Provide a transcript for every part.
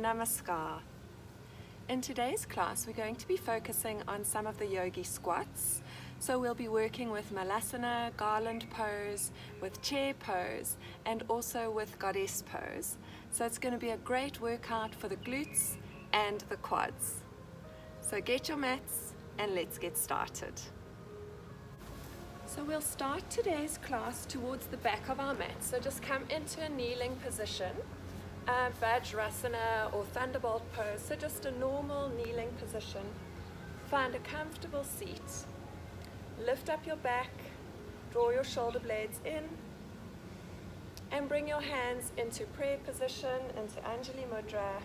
Namaskar. In today's class, we're going to be focusing on some of the yogi squats. So we'll be working with malasana, garland pose, with chair pose, and also with goddess pose. So it's going to be a great workout for the glutes and the quads. So get your mats and let's get started. So we'll start today's class towards the back of our mat. So just come into a kneeling position, Vajrasana or thunderbolt pose. So just a normal kneeling position. Find a comfortable seat. Lift up your back, draw your shoulder blades in, and bring your hands into prayer position, into Anjali Mudra.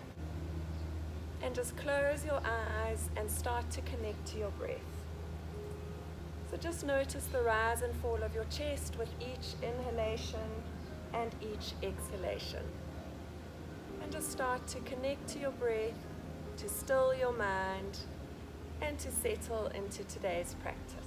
And just close your eyes and start to connect to your breath. So just notice the rise and fall of your chest with each inhalation and each exhalation. And just start to connect to your breath, to still your mind, and to settle into today's practice.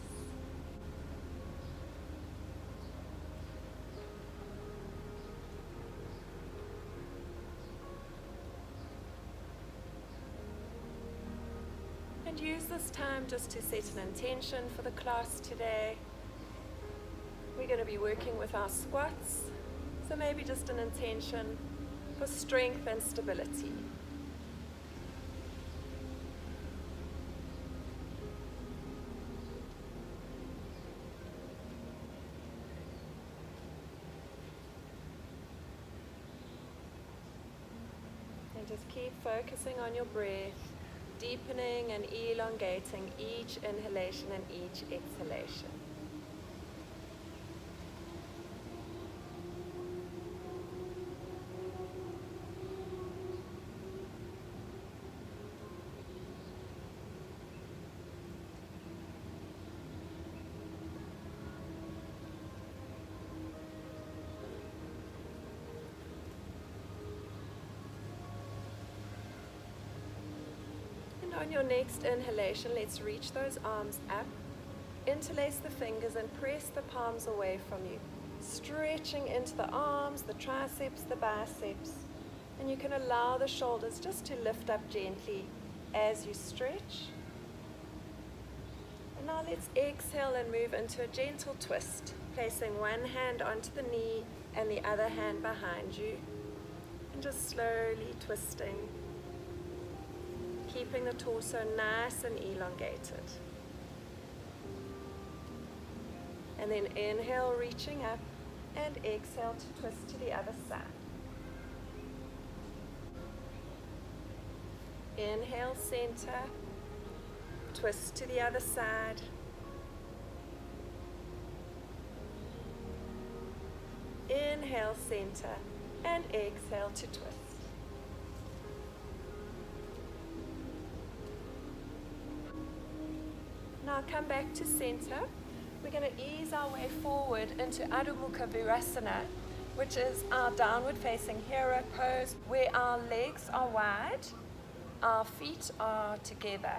And use this time just to set an intention for the class today. We're going to be working with our squats, so maybe just an intention for strength and stability. And just keep focusing on your breath, deepening and elongating each inhalation and each exhalation. On your next inhalation, let's reach those arms up, interlace the fingers and press the palms away from you, stretching into the arms, the triceps, the biceps, and you can allow the shoulders just to lift up gently as you stretch. And now let's exhale and move into a gentle twist, placing one hand onto the knee and the other hand behind you, and just slowly twisting, keeping the torso nice and elongated. And then inhale, reaching up, and exhale to twist to the other side. Inhale, center, twist to the other side. Inhale, center, and exhale to twist. Now come back to center. We're going to ease our way forward into Adho Mukha Virasana, which is our downward facing hero pose, where our legs are wide, our feet are together,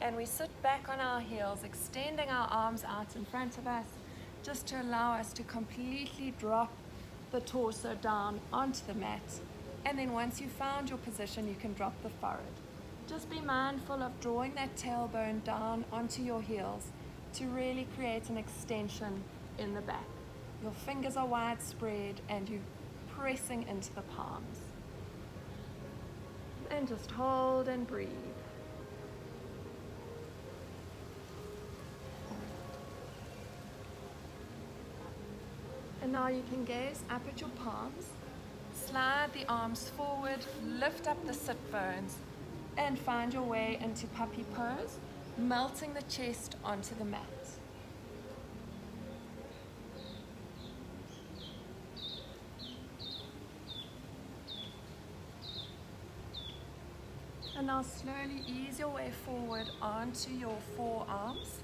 and we sit back on our heels, extending our arms out in front of us, just to allow us to completely drop the torso down onto the mat. And then once you've found your position, you can drop the forehead. Just be mindful of drawing that tailbone down onto your heels to really create an extension in the back. Your fingers are widespread and you're pressing into the palms. And just hold and breathe. And now you can gaze up at your palms, slide the arms forward, lift up the sit bones, and find your way into puppy pose, melting the chest onto the mat. And now slowly ease your way forward onto your forearms,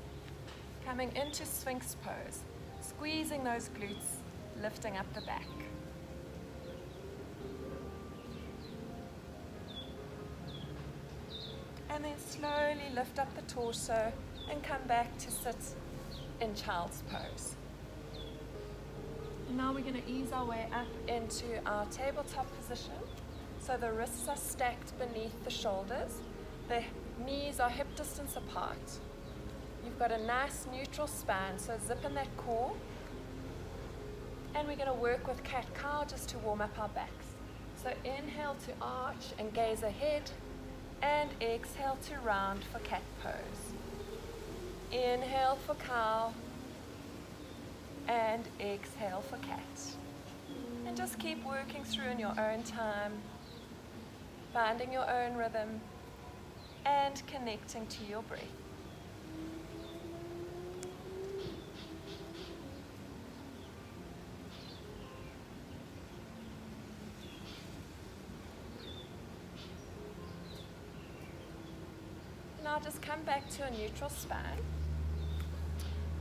coming into Sphinx pose, squeezing those glutes, lifting up the back. And then slowly lift up the torso and come back to sit in child's pose. Now we're going to ease our way up into our tabletop position. So the wrists are stacked beneath the shoulders. The knees are hip distance apart. You've got a nice neutral spine, so zip in that core. And we're going to work with cat-cow just to warm up our backs. So inhale to arch and gaze ahead, and exhale to round for cat pose. Inhale for cow, and exhale for cat. And just keep working through in your own time, finding your own rhythm, and connecting to your breath. Now just come back to a neutral spine.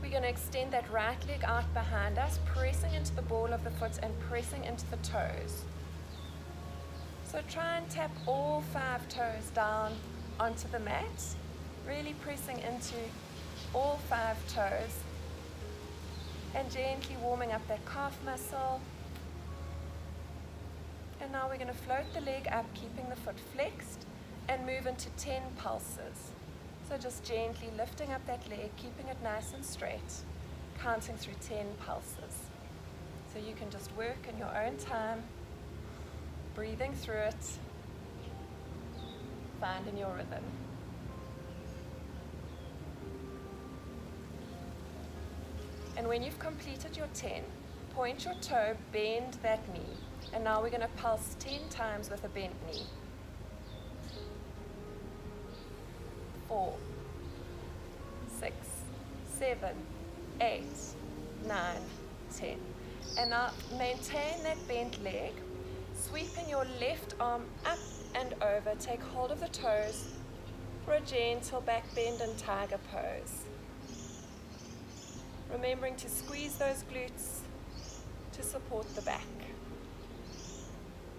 We're going to extend that right leg out behind us, pressing into the ball of the foot and pressing into the toes. So try and tap all 5 toes down onto the mat, really pressing into all 5 toes and gently warming up that calf muscle. And now we're going to float the leg up, keeping the foot flexed, and move into 10 pulses. So just gently lifting up that leg, keeping it nice and straight, counting through 10 pulses. So you can just work in your own time, breathing through it, finding your rhythm. And when you've completed your 10, point your toe, bend that knee. And now we're going to pulse 10 times with a bent knee. 4, 6, 7, 8, 9, 10. And now maintain that bent leg, sweeping your left arm up and over. Take hold of the toes for a gentle back bend and tiger pose. Remembering to squeeze those glutes to support the back.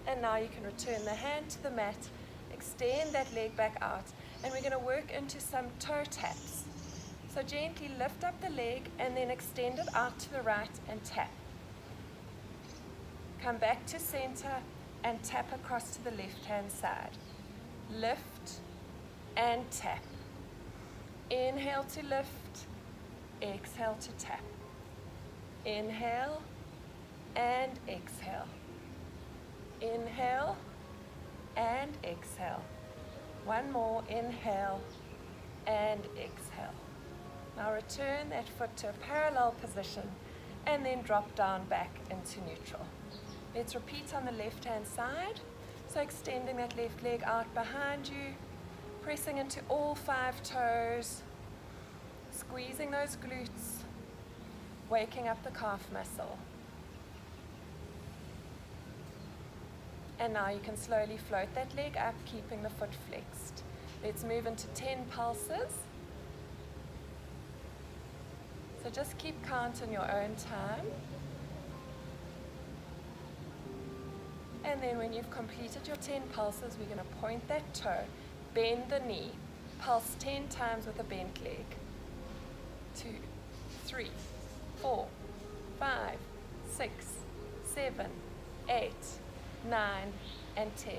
And now you can return the hand to the mat, extend that leg back out, and we're going to work into some toe taps. So gently lift up the leg and then extend it out to the right and tap. Come back to center and tap across to the left hand side. Lift and tap. Inhale to lift, exhale to tap. Inhale and exhale. Inhale and exhale. One more, inhale and exhale. Now return that foot to a parallel position and then drop down back into neutral. Let's repeat on the left hand side. So extending that left leg out behind you, pressing into all 5 toes, squeezing those glutes, waking up the calf muscle. And now you can slowly float that leg up, keeping the foot flexed. Let's move into 10 pulses. So just keep count in your own time. And then when you've completed your 10 pulses, we're going to point that toe, bend the knee, pulse 10 times with a bent leg. 2, 3, 4, 5, 6, 7, 8, 9, and 10.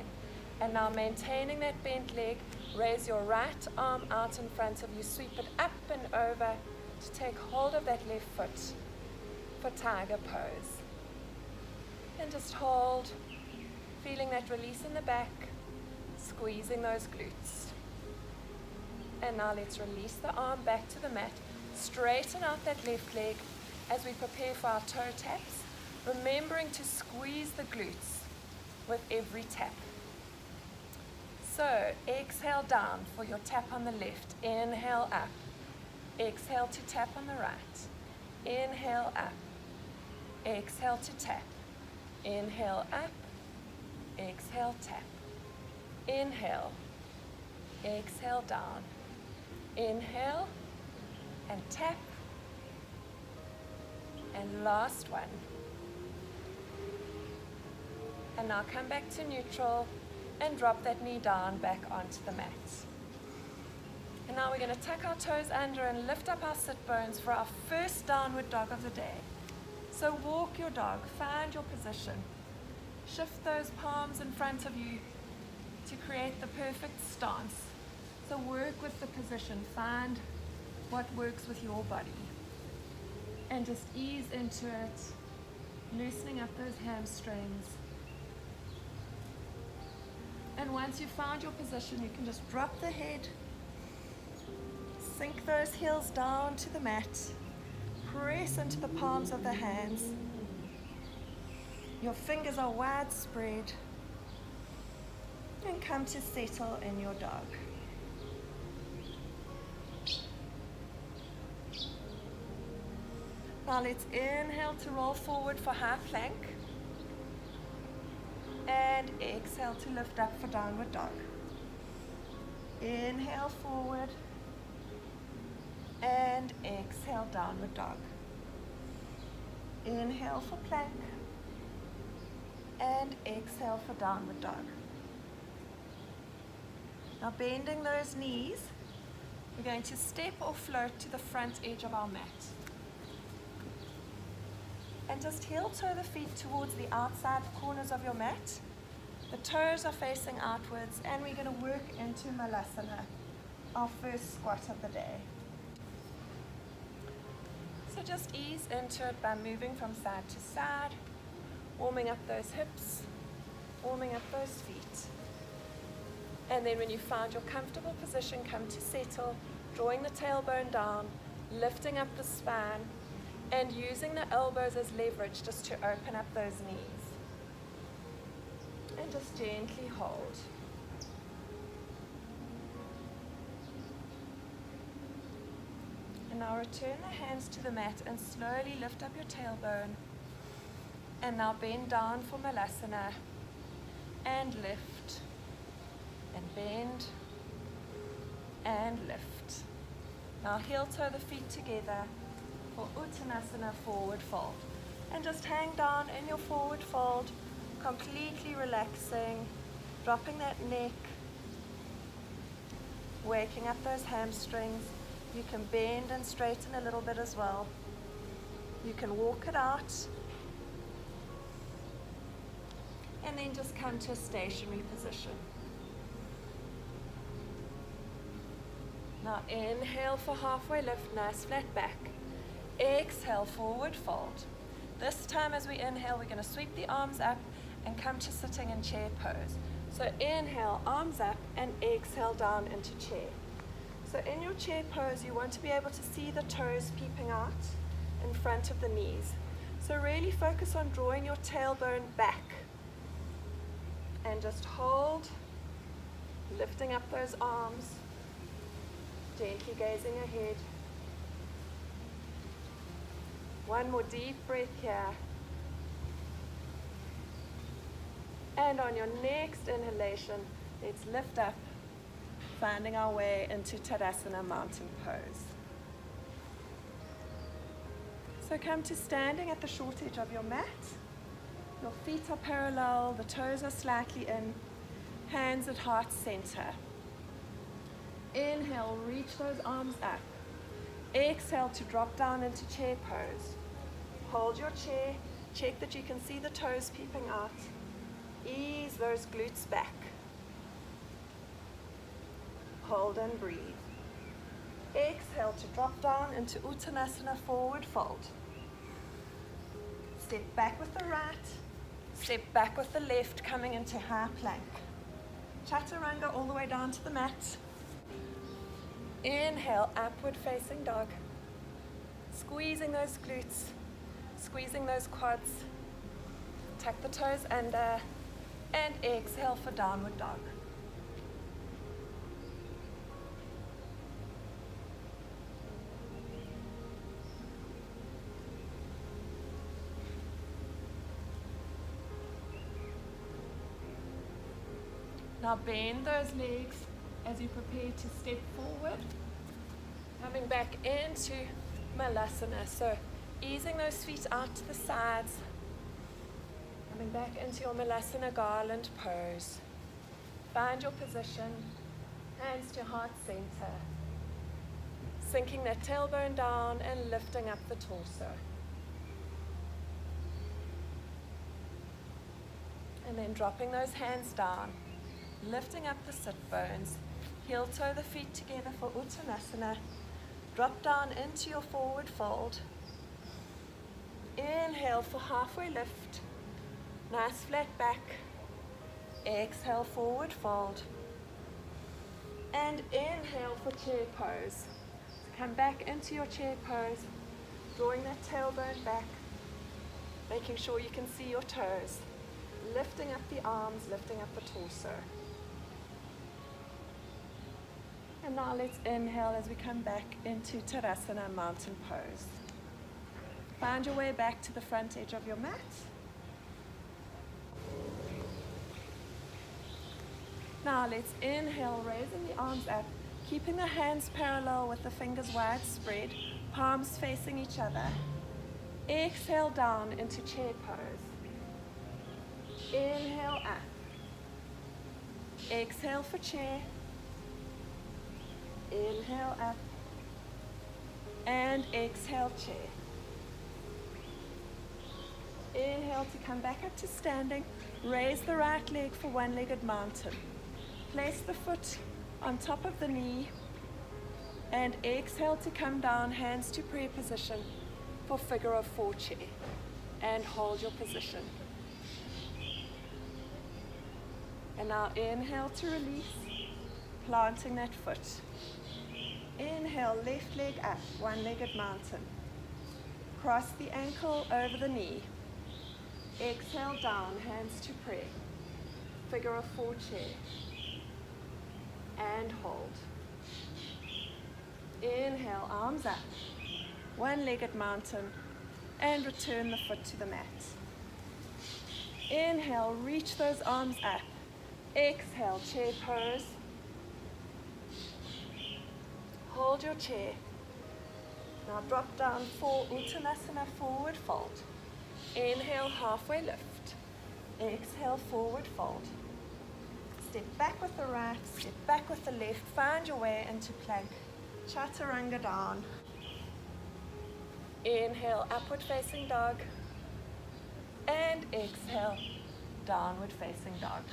And now maintaining that bent leg, raise your right arm out in front of you, sweep it up and over to take hold of that left foot for tiger pose. And just hold, feeling that release in the back, squeezing those glutes. And now let's release the arm back to the mat, straighten out that left leg as we prepare for our toe taps, remembering to squeeze the glutes with every tap. So exhale down for your tap on the left, inhale up, exhale to tap on the right, inhale up, exhale to tap, inhale up, exhale tap, inhale, exhale down, inhale and tap, and last one. And now come back to neutral and drop that knee down back onto the mat. And now we're going to tuck our toes under and lift up our sit bones for our first downward dog of the day. So walk your dog, find your position. Shift those palms in front of you to create the perfect stance. So work with the position, find what works with your body, and just ease into it, loosening up those hamstrings. And once you've found your position, you can just drop the head, sink those heels down to the mat, press into the palms of the hands. Your fingers are wide spread, and come to settle in your dog. Now let's inhale to roll forward for high plank, and exhale to lift up for downward dog. Inhale forward, and exhale downward dog. Inhale for plank, and exhale for downward dog. Now bending those knees, we're going to step or float to the front edge of our mat. And just heel toe the feet towards the outside corners of your mat. The toes are facing outwards, and we're going to work into malasana, our first squat of the day. So just ease into it by moving from side to side, warming up those hips, warming up those feet. And then when you find your comfortable position, come to settle, drawing the tailbone down, lifting up the spine, and using the elbows as leverage just to open up those knees. And just gently hold. And now return the hands to the mat and slowly lift up your tailbone. And now bend down for malasana. And lift. And bend. And lift. Now heel toe the feet together for utkatasana, forward fold. And just hang down in your forward fold, completely relaxing, dropping that neck, waking up those hamstrings. You can bend and straighten a little bit as well. You can walk it out. And then just come to a stationary position. Now inhale for halfway lift, nice flat back. Exhale, forward fold. This time as we inhale, we're going to sweep the arms up and come to sitting in chair pose. So inhale, arms up, and exhale down into chair. So in your chair pose, you want to be able to see the toes peeping out in front of the knees. So really focus on drawing your tailbone back. And just hold, lifting up those arms, gently gazing ahead. One more deep breath here. And on your next inhalation, let's lift up, finding our way into Tadasana, mountain pose. So come to standing at the short edge of your mat. Your feet are parallel, the toes are slightly in, hands at heart center. Inhale, reach those arms up. Exhale to drop down into chair pose. Hold your chair, check that you can see the toes peeping out. Ease those glutes back. Hold and breathe. Exhale to drop down into utkatasana, forward fold. Step back with the right, step back with the left, coming into high plank. Chaturanga all the way down to the mat. Inhale, upward facing dog. Squeezing those glutes, squeezing those quads. Tuck the toes under, and exhale for downward dog. Now bend those legs as you prepare to step forward, coming back into malasana. So easing those feet out to the sides, coming back into your malasana garland pose. Find your position, hands to heart center, sinking that tailbone down and lifting up the torso. And then dropping those hands down, lifting up the sit bones. Heel toe the feet together for utkatasana. Drop down into your forward fold. Inhale for halfway lift. Nice flat back. Exhale, forward fold. And inhale for chair pose. So come back into your chair pose, drawing that tailbone back, making sure you can see your toes, lifting up the arms, lifting up the torso. And now let's inhale as we come back into Utkatasana, mountain pose. Find your way back to the front edge of your mat. Now let's inhale, raising the arms up, keeping the hands parallel with the fingers wide spread, palms facing each other. Exhale down into chair pose. Inhale up. Exhale for chair. Inhale up. And exhale chair. Inhale to come back up to standing. Raise the right leg for one-legged mountain. Place the foot on top of the knee and exhale to come down, hands to prayer position for figure of four chair, and hold your position. And now inhale to release, planting that foot. Inhale, left leg up, one-legged mountain. Cross the ankle over the knee. Exhale down, hands to prayer, figure of four chair. And hold. Inhale, arms up, one-legged mountain, and return the foot to the mat. Inhale, reach those arms up. Exhale, chair pose. Hold your chair. Now drop down for utkatasana, forward fold. Inhale, halfway lift. Exhale, forward fold. Step back with the right, step back with the left, find your way into plank, chaturanga down. Inhale, upward facing dog, and exhale, downward facing dog.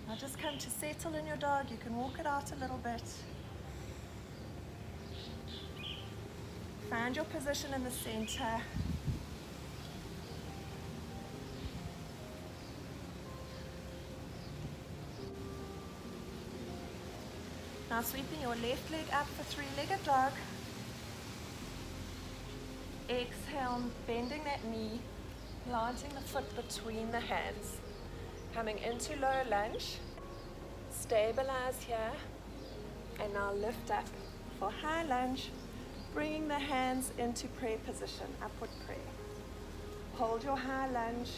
Now just come to settle in your dog, you can walk it out a little bit. Find your position in the center. Now sweeping your left leg up for three-legged dog. Exhale, bending that knee, planting the foot between the hands. Coming into low lunge. Stabilize here. And now lift up for high lunge, bringing the hands into prayer position, upward prayer. Hold your high lunge.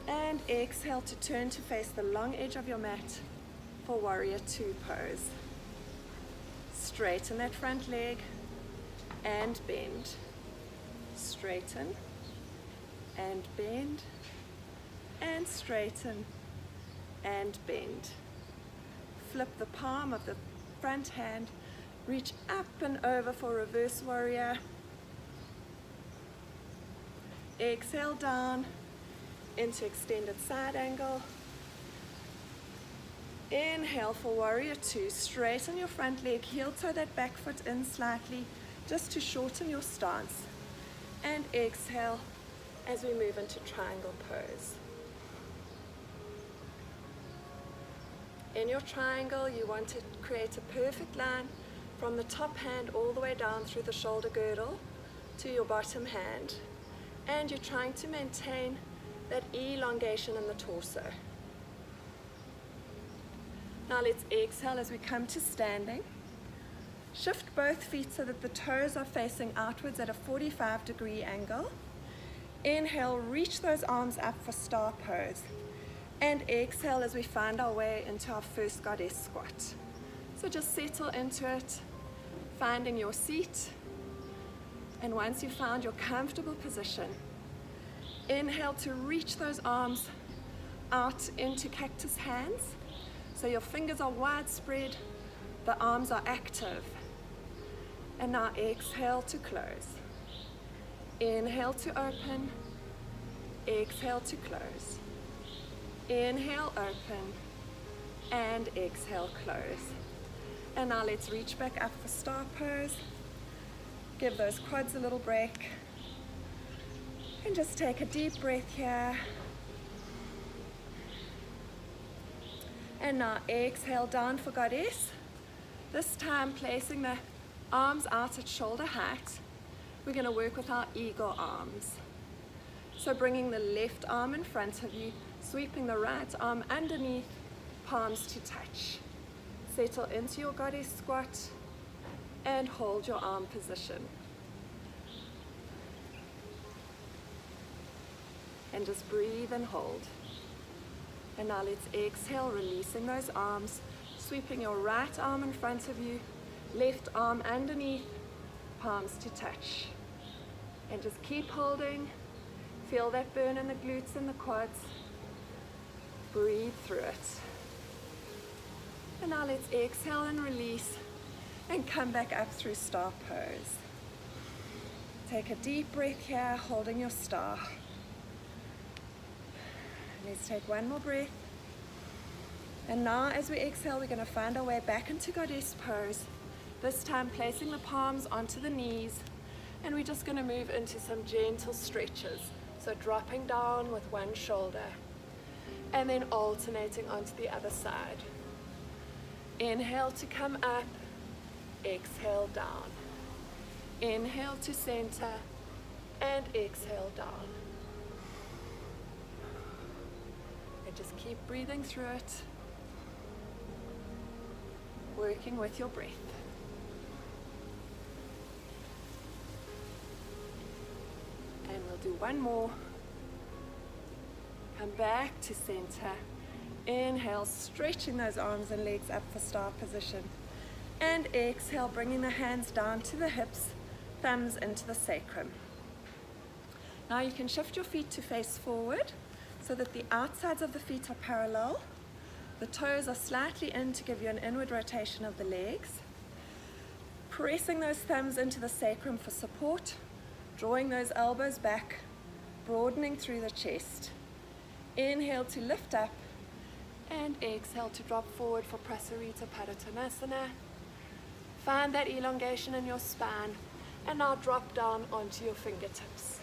And exhale to turn to face the long edge of your mat for warrior two pose. Straighten that front leg and bend. Straighten and bend and straighten and bend. Flip the palm of the front hand, reach up and over for reverse warrior. Exhale down into extended side angle. Inhale for warrior two, straighten your front leg, heel toe that back foot in slightly, just to shorten your stance. And exhale as we move into triangle pose. In your triangle, you want to create a perfect line from the top hand all the way down through the shoulder girdle to your bottom hand. And you're trying to maintain that elongation in the torso. Now let's exhale as we come to standing. Shift both feet so that the toes are facing outwards at a 45-degree angle. Inhale, reach those arms up for star pose. And exhale as we find our way into our first goddess squat. So just settle into it, finding your seat. And once you've found your comfortable position, inhale to reach those arms out into cactus hands. So your fingers are widespread, the arms are active. And now exhale to close. Inhale to open, exhale to close. Inhale, open, and exhale, close. And now let's reach back up for star pose. Give those quads a little break. And just take a deep breath here. And now exhale down for goddess. This time placing the arms out at shoulder height. We're going to work with our eagle arms. So bringing the left arm in front of you, sweeping the right arm underneath, palms to touch. Settle into your goddess squat and hold your arm position. And just breathe and hold. And now let's exhale, releasing those arms, sweeping your right arm in front of you, left arm underneath, palms to touch. And just keep holding. Feel that burn in the glutes and the quads. Breathe through it. And now let's exhale and release and come back up through star pose. Take a deep breath here, holding your star. Let's take one more breath. And now as we exhale, we're going to find our way back into goddess pose. This time placing the palms onto the knees. And we're just going to move into some gentle stretches. So dropping down with one shoulder. And then alternating onto the other side. Inhale to come up. Exhale down. Inhale to center. And exhale down. And just keep breathing through it. Working with your breath. And we'll do one more. Come back to center. Inhale, stretching those arms and legs up for star position. And exhale, bringing the hands down to the hips, thumbs into the sacrum. Now you can shift your feet to face forward so that the outsides of the feet are parallel. The toes are slightly in to give you an inward rotation of the legs. Pressing those thumbs into the sacrum for support. Drawing those elbows back, broadening through the chest. Inhale to lift up and exhale to drop forward for Prasarita konasana. Find that elongation in your spine and now drop down onto your fingertips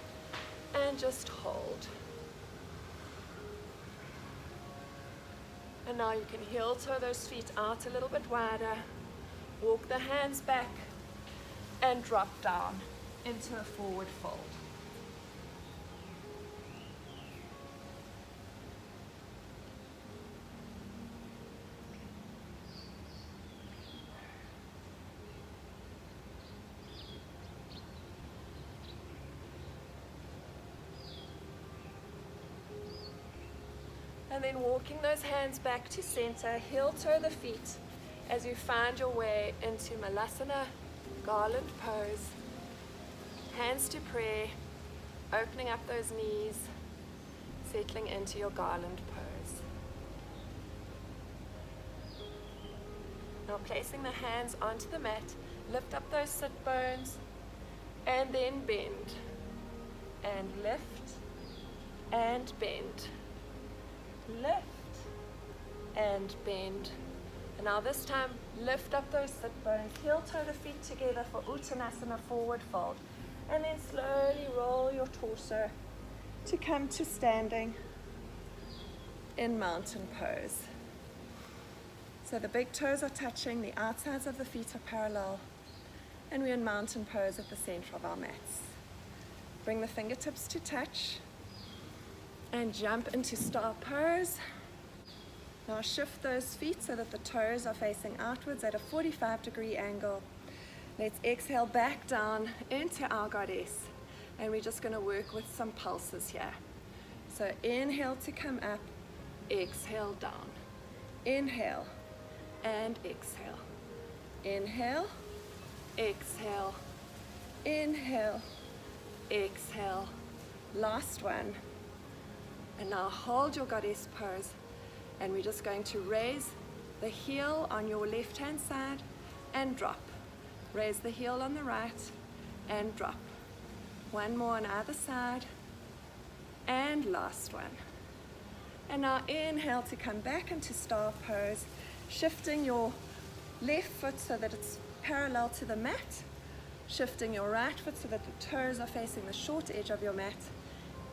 and just hold. And now you can heel toe those feet out a little bit wider, walk the hands back and drop down into a forward fold. And then walking those hands back to center, heel toe the feet as you find your way into malasana, garland pose. Hands to prayer, opening up those knees, settling into your garland pose. Now placing the hands onto the mat, lift up those sit bones, and then bend, and lift, and bend, lift, and bend. And now this time, lift up those sit bones, heel toe the feet together for utkatasana, forward fold. And then slowly roll your torso to come to standing in mountain pose. So the big toes are touching, the outsides of the feet are parallel, and we're in mountain pose at the center of our mats. Bring the fingertips to touch and jump into star pose. Now shift those feet so that the toes are facing outwards at a 45-degree angle. Let's exhale back down into our goddess, and we're just going to work with some pulses here. So inhale to come up, exhale down. Inhale and exhale. Inhale, exhale, inhale, exhale. Last one. And now hold your goddess pose, and we're just going to raise the heel on your left hand side and drop. Raise the heel on the right and drop. One more on either side, and last one. And now inhale to come back into star pose, shifting your left foot so that it's parallel to the mat, shifting your right foot so that the toes are facing the short edge of your mat.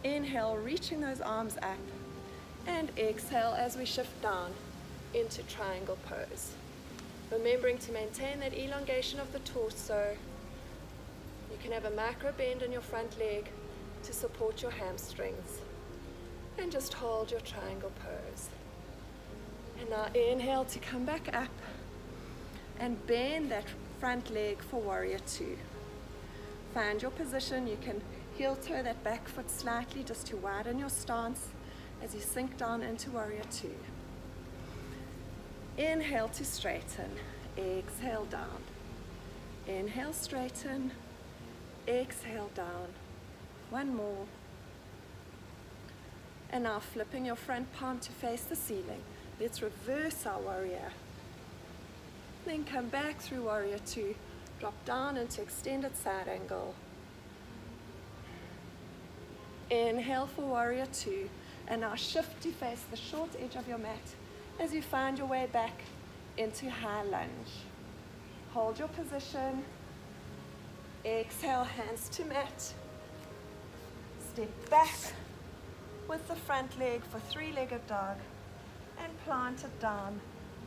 Inhale, reaching those arms up, and exhale as we shift down into triangle pose. Remembering to maintain that elongation of the torso. You can have a micro bend in your front leg to support your hamstrings. And just hold your triangle pose. And now inhale to come back up and bend that front leg for warrior two. Find your position. You can heel toe that back foot slightly just to widen your stance as you sink down into warrior two. Inhale to straighten, exhale down. Inhale, straighten, exhale down. One more. And now flipping your front palm to face the ceiling. Let's reverse our warrior. Then come back through warrior two. Drop down into extended side angle. Inhale for warrior two. And now shift to face the short edge of your mat as you find your way back into high lunge. Hold your position. Exhale, hands to mat. Step back with the front leg for three-legged dog and plant it down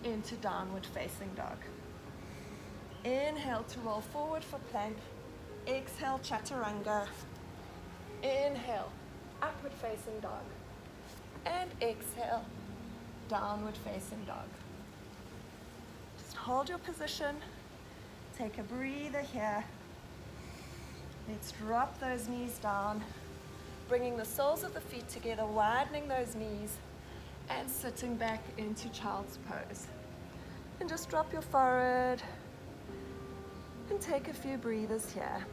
into downward facing dog. Inhale to roll forward for plank. Exhale, chaturanga. Inhale, upward facing dog. And exhale, downward facing dog. Just hold your position. Take a breather here. Let's drop those knees down, bringing the soles of the feet together, widening those knees, and sitting back into child's pose. And just drop your forehead and take a few breathers here.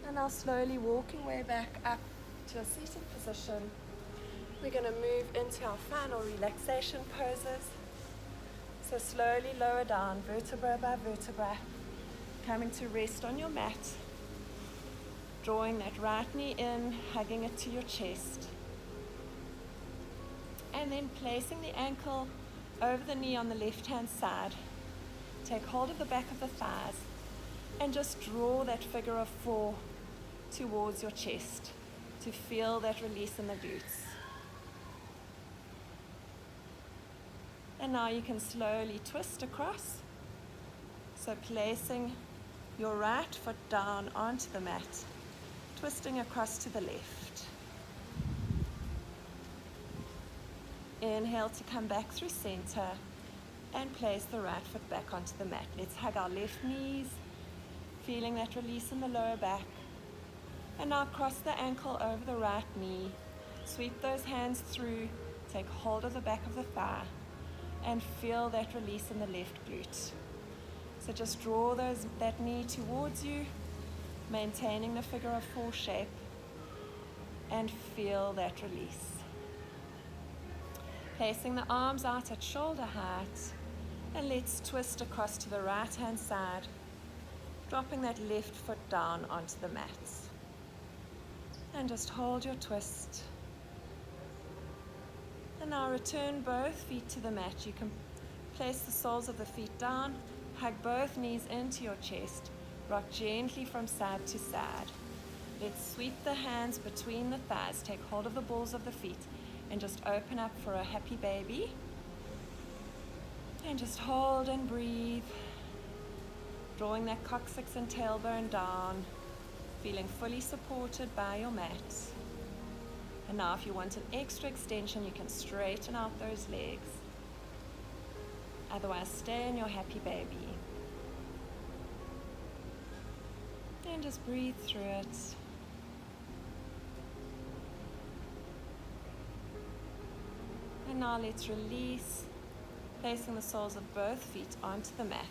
And now slowly walking way back up to a seated position. We're going to move into our final relaxation poses. So slowly lower down, vertebra by vertebra, coming to rest on your mat. Drawing that right knee in, hugging it to your chest. And then placing the ankle over the knee on the left-hand side. Take hold of the back of the thighs and just draw that figure of four towards your chest to feel that release in the glutes. And now you can slowly twist across. So placing your right foot down onto the mat, twisting across to the left. Inhale to come back through center and place the right foot back onto the mat. Let's hug our left knees, feeling that release in the lower back. And now cross the ankle over the right knee. Sweep those hands through, take hold of the back of the thigh, and feel that release in the left glute. So just draw that knee towards you, maintaining the figure of four shape, and feel that release. Placing the arms out at shoulder height, and let's twist across to the right hand side, dropping that left foot down onto the mat. And just hold your twist. And now return both feet to the mat. You can place the soles of the feet down, hug both knees into your chest, rock gently from side to side. Let's sweep the hands between the thighs, take hold of the balls of the feet, and just open up for a happy baby. And just hold and breathe, drawing that coccyx and tailbone down, feeling fully supported by your mat. And now if you want an extra extension, you can straighten out those legs. Otherwise, stay in your happy baby. And just breathe through it. And now let's release, placing the soles of both feet onto the mat.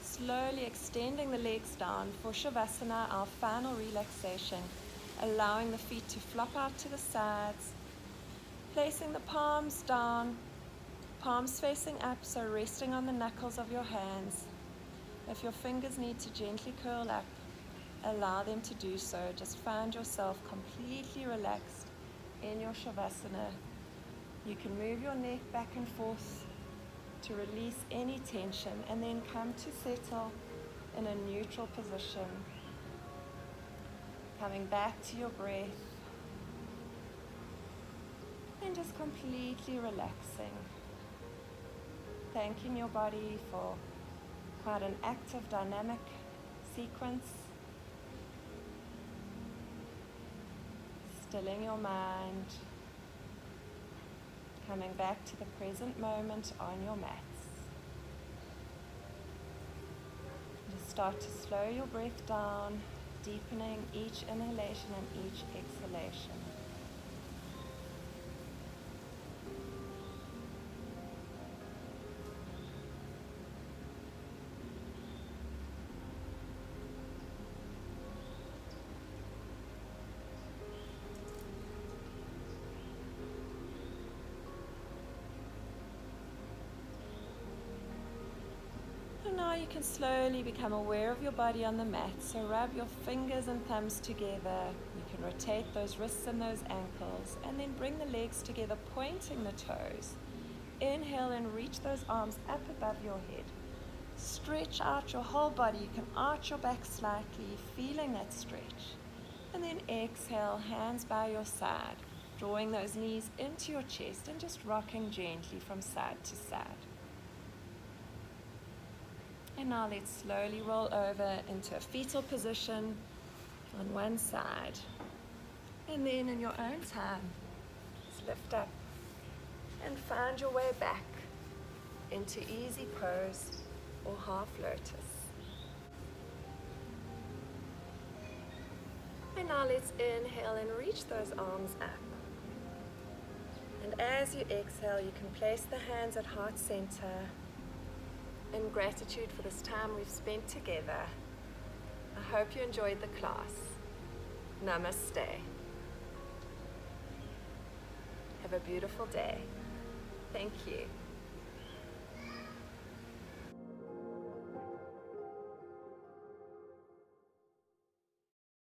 Slowly extending the legs down for Shavasana, our final relaxation, allowing the feet to flop out to the sides, placing the palms down, palms facing up, so resting on the knuckles of your hands. If your fingers need to gently curl up, allow them to do so. Just find yourself completely relaxed in your Shavasana. You can move your neck back and forth to release any tension, and then come to settle in a neutral position. Coming back to your breath and just completely relaxing. Thanking your body for quite an active, dynamic sequence. Stilling your mind. Coming back to the present moment on your mats. Just start to slow your breath down, deepening each inhalation and each exhalation. And now you can slowly become aware of your body on the mat. So rub your fingers and thumbs together. You can rotate those wrists and those ankles, and then bring the legs together, pointing the toes. Inhale and reach those arms up above your head. Stretch out your whole body. You can arch your back slightly, feeling that stretch. And then exhale, hands by your side, drawing those knees into your chest and just rocking gently from side to side. And now let's slowly roll over into a fetal position on one side. And then in your own time, just lift up and find your way back into easy pose or half lotus. And now let's inhale and reach those arms up. And as you exhale, you can place the hands at heart center in gratitude for this time we've spent together. I hope you enjoyed the class. Namaste. Have a beautiful day. Thank you.